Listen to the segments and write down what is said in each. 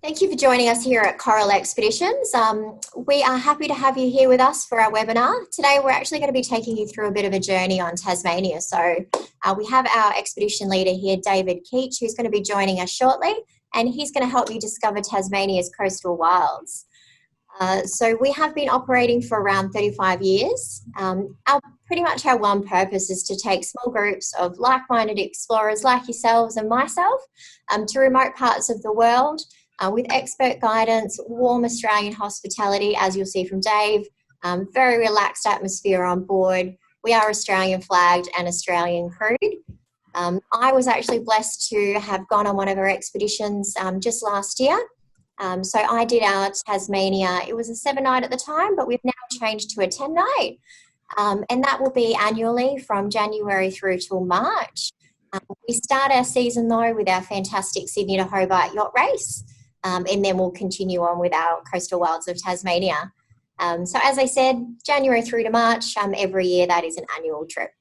Thank you for joining us here at Coral Expeditions. We are happy to have you here with us for our webinar. Today we're actually going to be taking you through a bit of a journey on Tasmania. So we have our expedition leader here, David Keech, who's going to be joining us shortly, and he's going to help you discover Tasmania's coastal wilds. So we have been operating for around 35 years. Pretty much our one purpose is to take small groups of like-minded explorers like yourselves and myself to remote parts of the world, with expert guidance, warm Australian hospitality, as you'll see from Dave, very relaxed atmosphere on board. We are Australian flagged and Australian crewed. I was actually blessed to have gone on one of our expeditions just last year. So I did our Tasmania. It was a 7-night at the time, but we've now changed to a 10-night. And that will be annually from January through till March. We start our season though with our fantastic Sydney to Hobart yacht race. And then we'll continue on with our coastal wilds of Tasmania. So as I said, January through to March, every year that is an annual trip.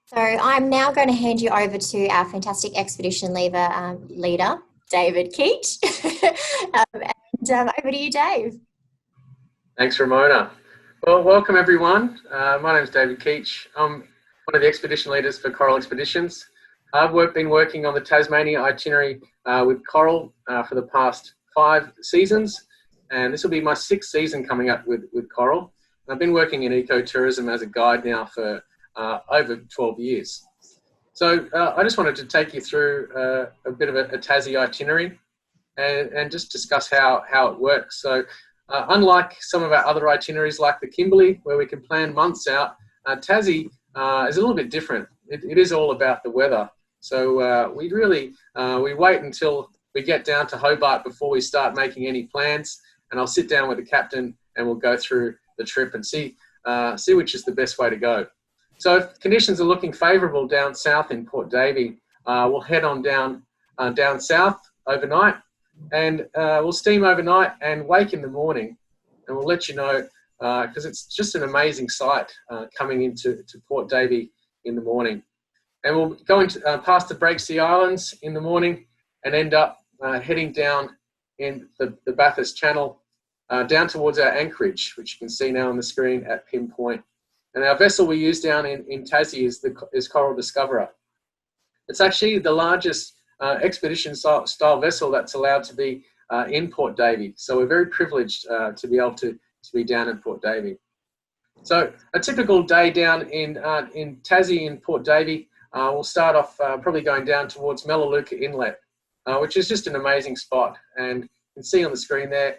So I'm now going to hand you over to our fantastic expedition leader, David Keech. And over to you, Dave. Thanks, Ramona. Well, welcome everyone. My name is David Keech. I'm one of the expedition leaders for Coral Expeditions. I've been working on the Tasmania itinerary with Coral for the past 5 seasons, and this will be my 6th season coming up with Coral. And I've been working in ecotourism as a guide now for over 12 years. So I just wanted to take you through a bit of a Tassie itinerary and just discuss how it works. So unlike some of our other itineraries like the Kimberley, where we can plan months out, Tassie is a little bit different. It is all about the weather. So we wait until we get down to Hobart before we start making any plans, and I'll sit down with the captain and we'll go through the trip and see which is the best way to go. So if conditions are looking favourable down south in Port Davey, we'll head on down south overnight, and we'll steam overnight and wake in the morning, and we'll let you know because it's just an amazing sight coming into Port Davey in the morning. And we'll go into past the Breaksea Islands in the morning and end up heading down in the Bathurst Channel down towards our anchorage, which you can see now on the screen at Pin Point. And our vessel we use down in Tassie is Coral Discoverer. It's actually the largest expedition style vessel that's allowed to be in Port Davey. So we're very privileged to be able to be down in Port Davey. So a typical day down in Tassie in Port Davey, we'll start off probably going down towards Melaleuca Inlet, which is just an amazing spot. And you can see on the screen there,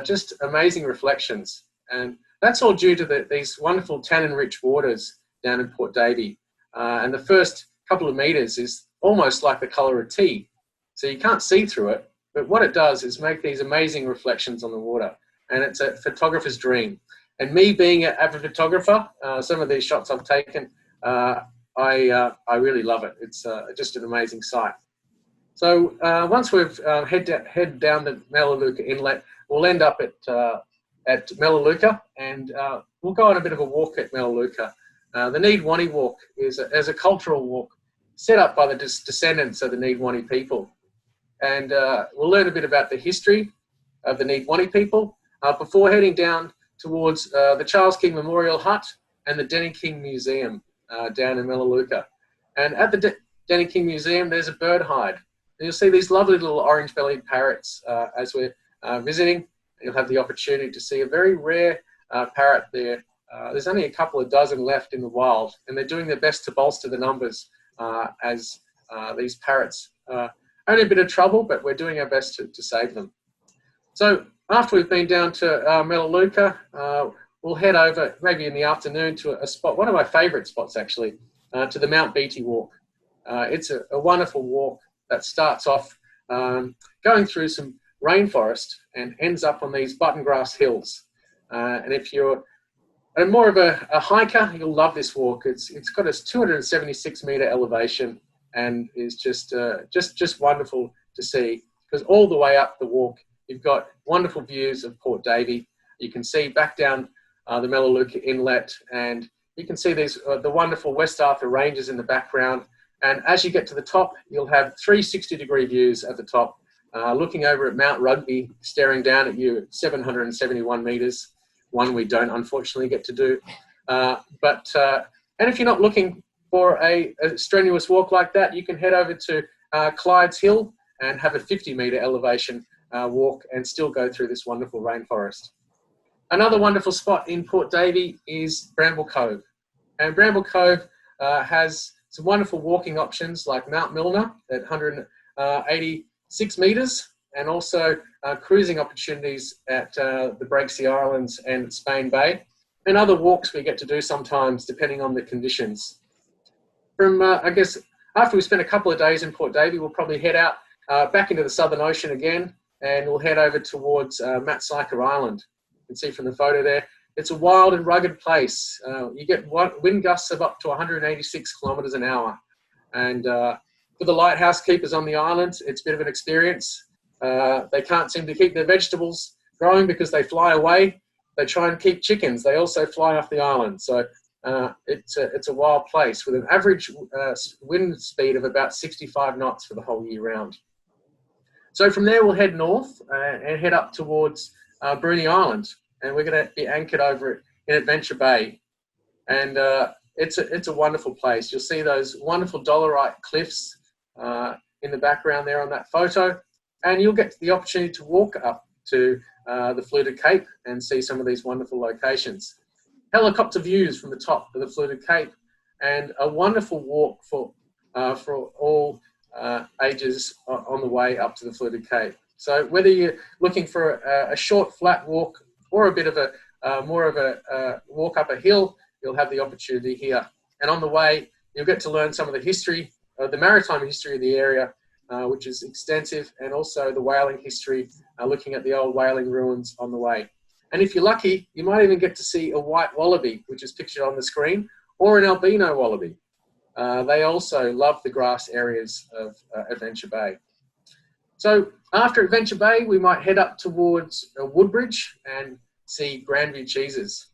just amazing reflections. And that's all due to these wonderful tannin-rich waters down in Port Davey. And the first couple of metres is almost like the colour of tea. So you can't see through it, but what it does is make these amazing reflections on the water. And it's a photographer's dream. And me being an avid photographer, some of these shots I've taken, I really love it. It's just an amazing sight. So once we've head down the Melaleuca Inlet, we'll end up at Melaleuca, and we'll go on a bit of a walk at Melaleuca. The Needwanny Walk is a cultural walk set up by the descendants of the Needwanny people. And we'll learn a bit about the history of the Needwanny people before heading down towards the Charles King Memorial Hut and the Denny King Museum down in Melaleuca. And at the Denny King Museum, there's a bird hide. And you'll see these lovely little orange-bellied parrots as we're visiting. You'll have the opportunity to see a very rare parrot there. There's only a couple of dozen left in the wild, and they're doing their best to bolster the numbers as these parrots are in a bit of trouble, but we're doing our best to save them. So after we've been down to Melaleuca, we'll head over maybe in the afternoon to a spot, one of my favourite spots actually, to the Mount Beatty Walk. It's a wonderful walk that starts off going through some rainforest and ends up on these button grass hills. And if you're more of a hiker, you'll love this walk. It's got a 276 metre elevation and is just wonderful to see, because all the way up the walk you've got wonderful views of Port Davey. You can see back down the Melaleuca Inlet, and you can see these the wonderful West Arthur Ranges in the background. And as you get to the top, you'll have 360-degree views at the top looking over at Mount Rugby, staring down at you at 771 metres, one we don't unfortunately get to do. And if you're not looking for a strenuous walk like that, you can head over to Clyde's Hill and have a 50-metre elevation walk and still go through this wonderful rainforest. Another wonderful spot in Port Davey is Bramble Cove. And Bramble Cove has some wonderful walking options like Mount Milner at 186 metres, and also cruising opportunities at the Breaksea Islands and Spain Bay, and other walks we get to do sometimes depending on the conditions. From, I guess, after we spend a couple of days in Port Davey, we'll probably head out back into the Southern Ocean again, and we'll head over towards Matsyker Island. You can see from the photo there, it's a wild and rugged place. You get wind gusts of up to 186 kilometres an hour. And for the lighthouse keepers on the island, it's a bit of an experience. They can't seem to keep their vegetables growing because they fly away. They try and keep chickens. They also fly off the island. So it's a wild place with an average wind speed of about 65 knots for the whole year round. So from there, we'll head north and head up towards Bruny Island. And we're going to be anchored over in Adventure Bay. And it's a wonderful place. You'll see those wonderful dolerite cliffs in the background there on that photo. And you'll get the opportunity to walk up to the Fluted Cape and see some of these wonderful locations. Helicopter views from the top of the Fluted Cape, and a wonderful walk for all ages on the way up to the Fluted Cape. So whether you're looking for a short, flat walk or a bit of more of a walk up a hill, you'll have the opportunity here. And on the way, you'll get to learn some of the history, the maritime history of the area, which is extensive, and also the whaling history, looking at the old whaling ruins on the way. And if you're lucky, you might even get to see a white wallaby, which is pictured on the screen, or an albino wallaby. They also love the grass areas of Adventure Bay. So after Adventure Bay, we might head up towards Woodbridge and see Grandview Cheeses.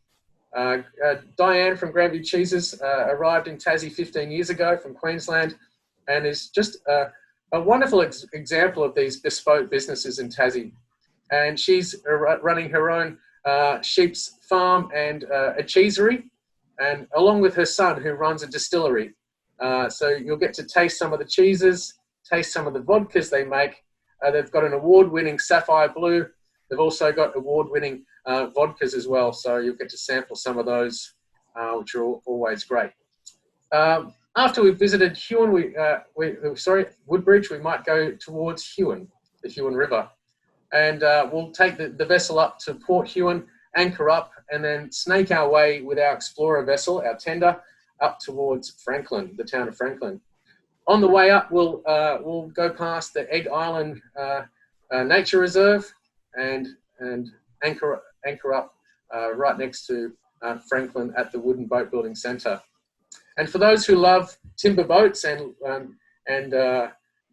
Diane from Grandview Cheeses arrived in Tassie 15 years ago from Queensland, and is just a wonderful example of these bespoke businesses in Tassie. And she's running her own sheep's farm and a cheesery, and along with her son, who runs a distillery. So you'll get to taste some of the cheeses, taste some of the vodkas they make. They've got an award-winning Sapphire Blue. They've also got award-winning vodkas as well. So you'll get to sample some of those, which are always great. After we've visited Woodbridge, we might go towards Huon, the Huon River. And we'll take the vessel up to Port Huon, anchor up, and then snake our way with our Explorer vessel, our tender, up towards Franklin, the town of Franklin. On the way up, we'll go past the Egg Island Nature Reserve and anchor up right next to Franklin at the Wooden Boat Building Centre. And for those who love timber boats and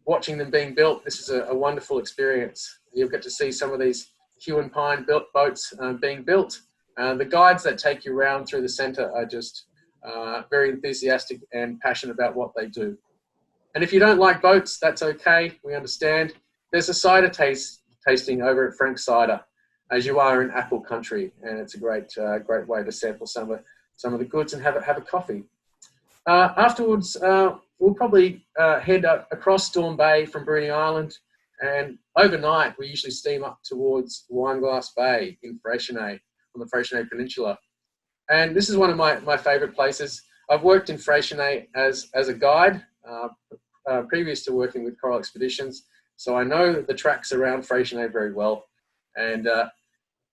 watching them being built, this is a wonderful experience. You'll get to see some of these Huon pine built boats being built. The guides that take you around through the centre are just very enthusiastic and passionate about what they do. And if you don't like boats, that's okay. We understand. There's a cider tasting over at Frank's Cider, as you are in apple country, and it's a great way to sample some of the goods and have a coffee. Afterwards, we'll probably head across Storm Bay from Bruny Island, and overnight we usually steam up towards Wineglass Bay in Freycinet, on the Freycinet Peninsula. And this is one of my favourite places. I've worked in Freycinet as a guide previous to working with Coral Expeditions, so I know the tracks around Freycinet very well. And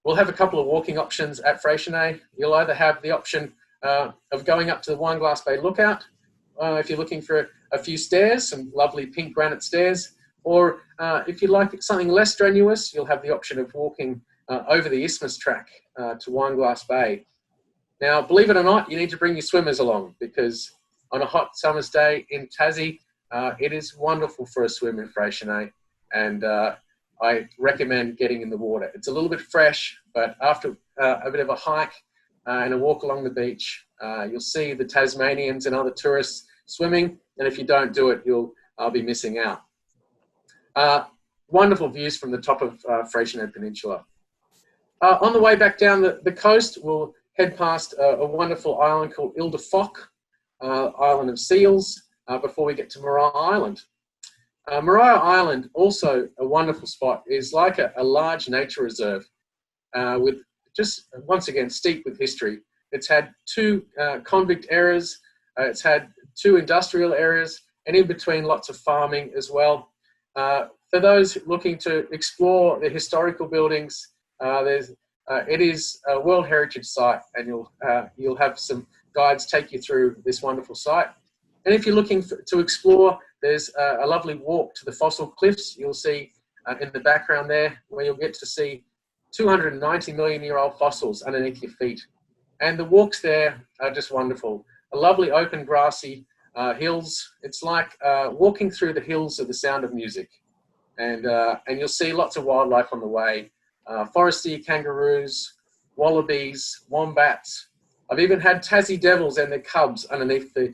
we'll have a couple of walking options at Freycinet. You'll either have the option of going up to the Wineglass Bay Lookout, if you're looking for a few stairs, some lovely pink granite stairs, or if you like something less strenuous, you'll have the option of walking over the Isthmus track to Wineglass Bay. Now, believe it or not, you need to bring your swimmers along, because on a hot summer's day in Tassie, it is wonderful for a swim in Freycinet, and I recommend getting in the water. It's a little bit fresh, but after a bit of a hike and a walk along the beach, you'll see the Tasmanians and other tourists swimming, and if you don't do it, you'll be missing out. wonderful views from the top of Freycinet Peninsula. On the way back down the coast, we'll head past a wonderful island called Ile de Phoc, Island of Seals, before we get to Maria Island. Maria Island, also a wonderful spot, is like a large nature reserve with just, once again, steeped with history. It's had 2 convict areas, it's had 2 industrial areas, and in between lots of farming as well. For those looking to explore the historical buildings, it is a World Heritage Site, and you'll have some guides take you through this wonderful site. And if you're looking to explore, there's a lovely walk to the fossil cliffs. You'll see in the background there, where you'll get to see 290 million year old fossils underneath your feet. And the walks there are just wonderful. A lovely open grassy hills. It's like walking through the hills of The Sound of Music. And you'll see lots of wildlife on the way. Forest deer, kangaroos, wallabies, wombats. I've even had Tassie devils and their cubs underneath the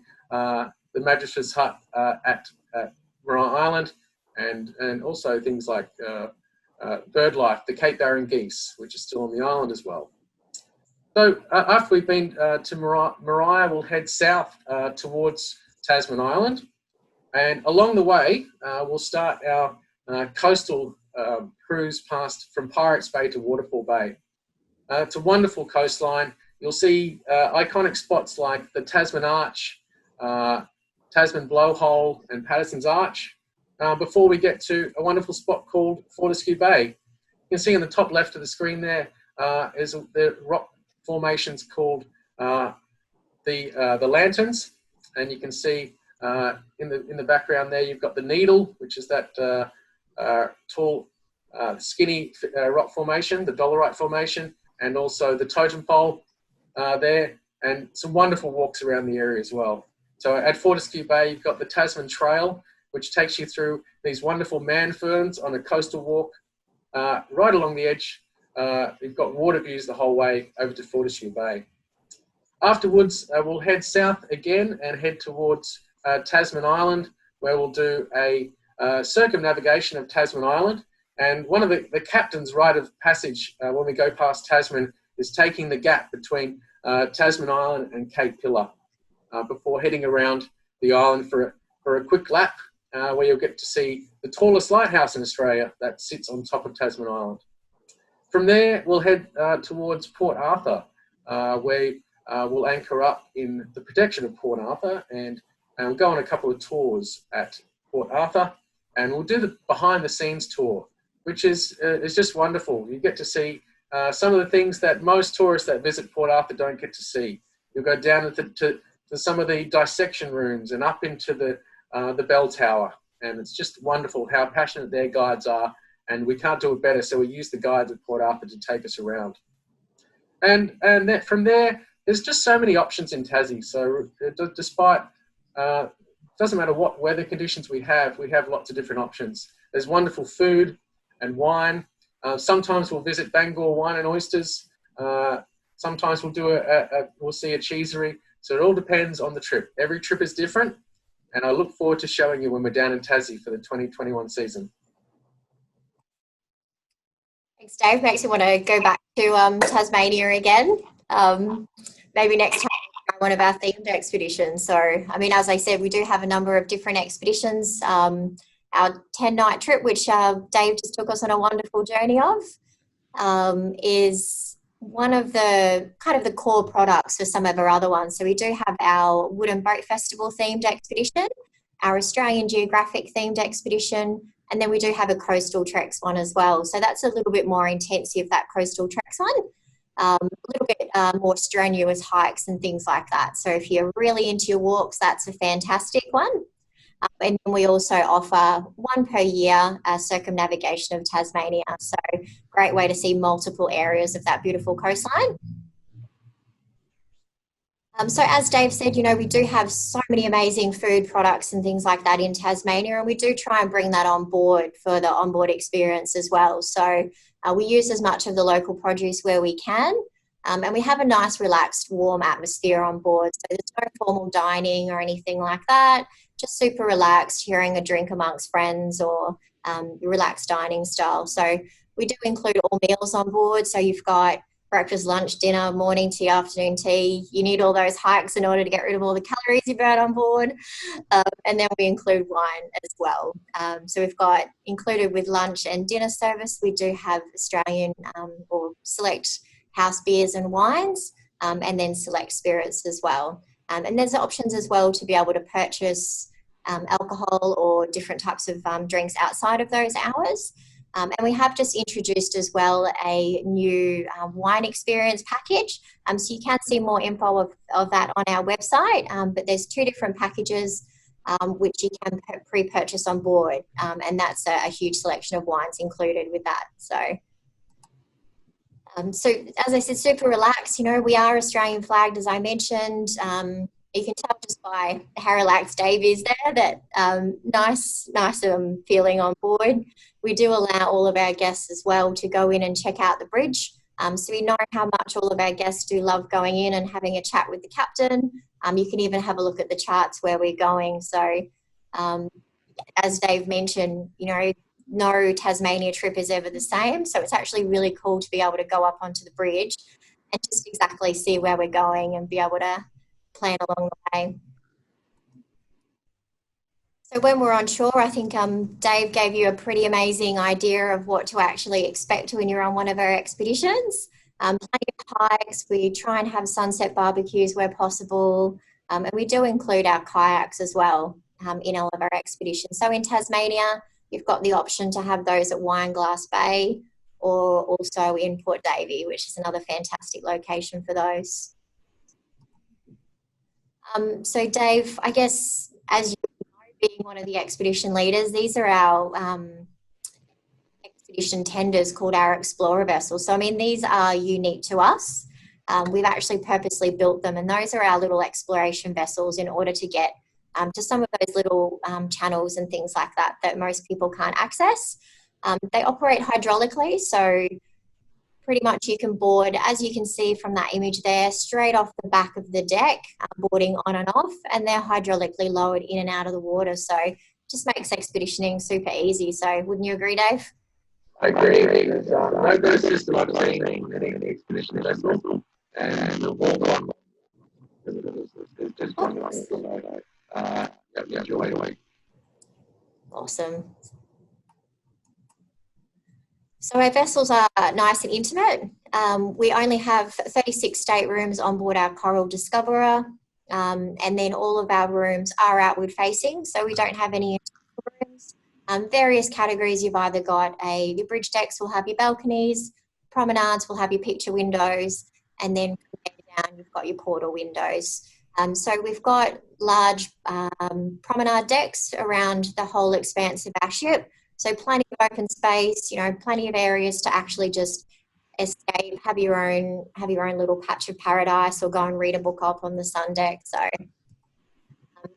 magistrate's hut at Maria Island, and also things like bird life, the Cape Barren geese, which is still on the island as well. So after we've been to Maria, we'll head south towards Tasman Island, and along the way we'll start our coastal cruise from Pirates Bay to Waterfall Bay. It's a wonderful coastline. You'll see iconic spots like the Tasman Arch, Tasman Blowhole and Patterson's Arch, before we get to a wonderful spot called Fortescue Bay. You can see in the top left of the screen there is the rock formations called the Lanterns, and you can see in the background there you've got the Needle, which is that tall, skinny rock formation, the Dolerite formation, and also the Totem Pole there, and some wonderful walks around the area as well. So at Fortescue Bay, you've got the Tasman Trail, which takes you through these wonderful man ferns on a coastal walk. Right along the edge, you've got water views the whole way over to Fortescue Bay. Afterwards, we'll head south again and head towards Tasman Island, where we'll do a circumnavigation of Tasman Island. And one of the captain's rite of passage when we go past Tasman is taking the gap between Tasman Island and Cape Pillar before heading around the island for a quick lap, where you'll get to see the tallest lighthouse in Australia that sits on top of Tasman Island. From there, we'll head towards Port Arthur, where we'll anchor up in the protection of Port Arthur, and we'll go on a couple of tours at Port Arthur, and we'll do the behind-the-scenes tour, which is just wonderful. You get to see some of the things that most tourists that visit Port Arthur don't get to see. You'll go down to some of the dissection rooms and up into the bell tower, and it's just wonderful how passionate their guides are, and we can't do it better, so we use the guides at Port Arthur to take us around. And from there, there's just so many options in Tassie. So despite, doesn't matter what weather conditions we have lots of different options. There's wonderful food and wine. Sometimes we'll visit Bangor Wine and Oysters. Sometimes we'll we'll see a cheesery. So it all depends on the trip. Every trip is different, and I look forward to showing you when we're down in Tassie for the 2021 season. Thanks, Dave. Makes me want to go back to Tasmania again. Maybe next time one of our themed expeditions. So, I mean, as I said, we do have a number of different expeditions. Our 10-night trip, which Dave just took us on a wonderful journey of, is one of the kind of the core products for some of our other ones. So we do have our Wooden Boat Festival themed expedition, our Australian Geographic themed expedition, and then we do have a Coastal Treks one as well. So that's a little bit more intensive, that Coastal Treks one. A little bit more strenuous hikes and things like that. So if you're really into your walks, that's a fantastic one. And we also offer one per year circumnavigation of Tasmania. So great way to see multiple areas of that beautiful coastline. So as Dave said, you know, we do have so many amazing food products and things like that in Tasmania, and we do try and bring that on board for the onboard experience as well. So we use as much of the local produce where we can, and we have a nice, relaxed, warm atmosphere on board. So there's no formal dining or anything like that, just super relaxed, sharing a drink amongst friends or your relaxed dining style. So we do include all meals on board. So you've got breakfast, lunch, dinner, morning tea, afternoon tea. You need all those hikes in order to get rid of all the calories you burn on board. And then we include wine as well. So we've got included with lunch and dinner service, we do have Australian or select house beers and wines, and then select spirits as well. And there's options as well to be able to purchase alcohol or different types of drinks outside of those hours. And we have just introduced as well a new wine experience package. So you can see more info of that on our website, but there's 2 different packages which you can pre-purchase on board. And that's a huge selection of wines included with that. So as I said, super relaxed. You know, we are Australian flagged, as I mentioned. You can tell just by how relaxed Dave is there that nice feeling on board. We do allow all of our guests as well to go in and check out the bridge. So we know how much all of our guests do love going in and having a chat with the captain. You can even have a look at the charts where we're going. So as Dave mentioned, you know, no Tasmania trip is ever the same. So it's actually really cool to be able to go up onto the bridge and just exactly see where we're going and be able to plan along the way. So when we're on shore, I think Dave gave you a pretty amazing idea of what to actually expect when you're on one of our expeditions. Plenty of hikes. We try and have sunset barbecues where possible. And we do include our kayaks as well in all of our expeditions. So in Tasmania, you've got the option to have those at Wineglass Bay or also in Port Davey, which is another fantastic location for those. So Dave, I guess as you know, being one of the expedition leaders, these are our expedition tenders called our Explorer vessels. So I mean, these are unique to us. We've actually purposely built them, and those are our little exploration vessels in order to get to some of those little channels and things like that that most people can't access. They operate hydraulically, so pretty much you can board, as you can see from that image there, straight off the back of the deck, boarding on and off, and they're hydraulically lowered in and out of the water. So just makes expeditioning super easy. So wouldn't you agree, Dave? I agree. There's no better system I've seen than any expedition vessel. And the water is just enjoy. Awesome. So our vessels are nice and intimate. We only have 36 staterooms on board our Coral Discoverer, and then all of our rooms are outward facing, so we don't have any rooms. Various categories, you've either got your bridge decks will have your balconies, promenades will have your picture windows, and then from there down you've got your portal windows. So we've got large promenade decks around the whole expanse of our ship. So plenty of open space, you know, plenty of areas to actually just escape, have your own little patch of paradise, or go and read a book up on the sun deck. So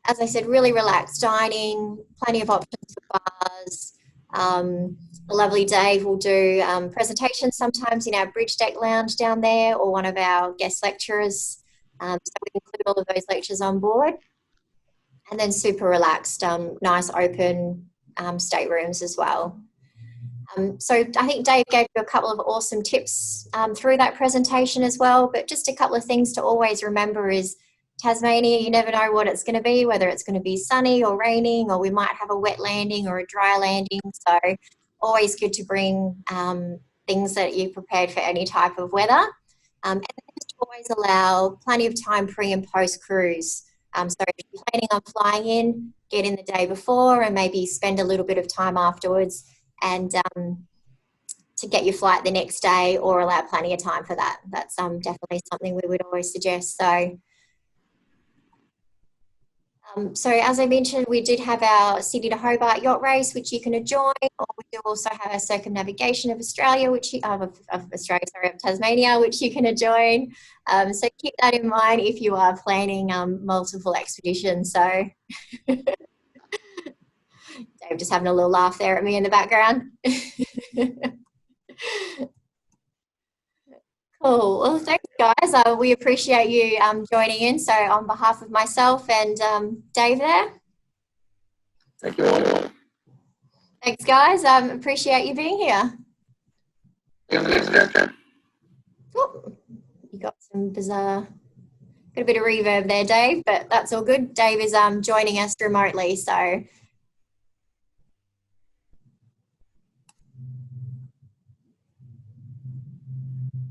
as I said, really relaxed dining, plenty of options for bars. The lovely Dave will do presentations sometimes in our bridge deck lounge down there, or one of our guest lecturers. So we include all of those lectures on board. And then super relaxed, nice open staterooms as well. So I think Dave gave you a couple of awesome tips through that presentation as well, but just a couple of things to always remember is Tasmania, you never know what it's going to be, whether it's going to be sunny or raining, or we might have a wet landing or a dry landing. So always good to bring things that you prepared for any type of weather. And just always allow plenty of time pre and post cruise. So if you're planning on flying in, get in the day before and maybe spend a little bit of time afterwards, and to get your flight the next day, or allow plenty of time for that. That's definitely something we would always suggest. So as I mentioned, we did have our Sydney to Hobart yacht race, which you can join, or we do also have our circumnavigation of Australia, of Tasmania, which you can join. So keep that in mind if you are planning multiple expeditions. So Dave just having a little laugh there at me in the background. Cool. Well, thanks, guys. We appreciate you joining in. So on behalf of myself and Dave there. Thank you all. Thanks, guys. Appreciate you being here. Oh, you got some bizarre, got a bit of reverb there, Dave, but that's all good. Dave is joining us remotely, so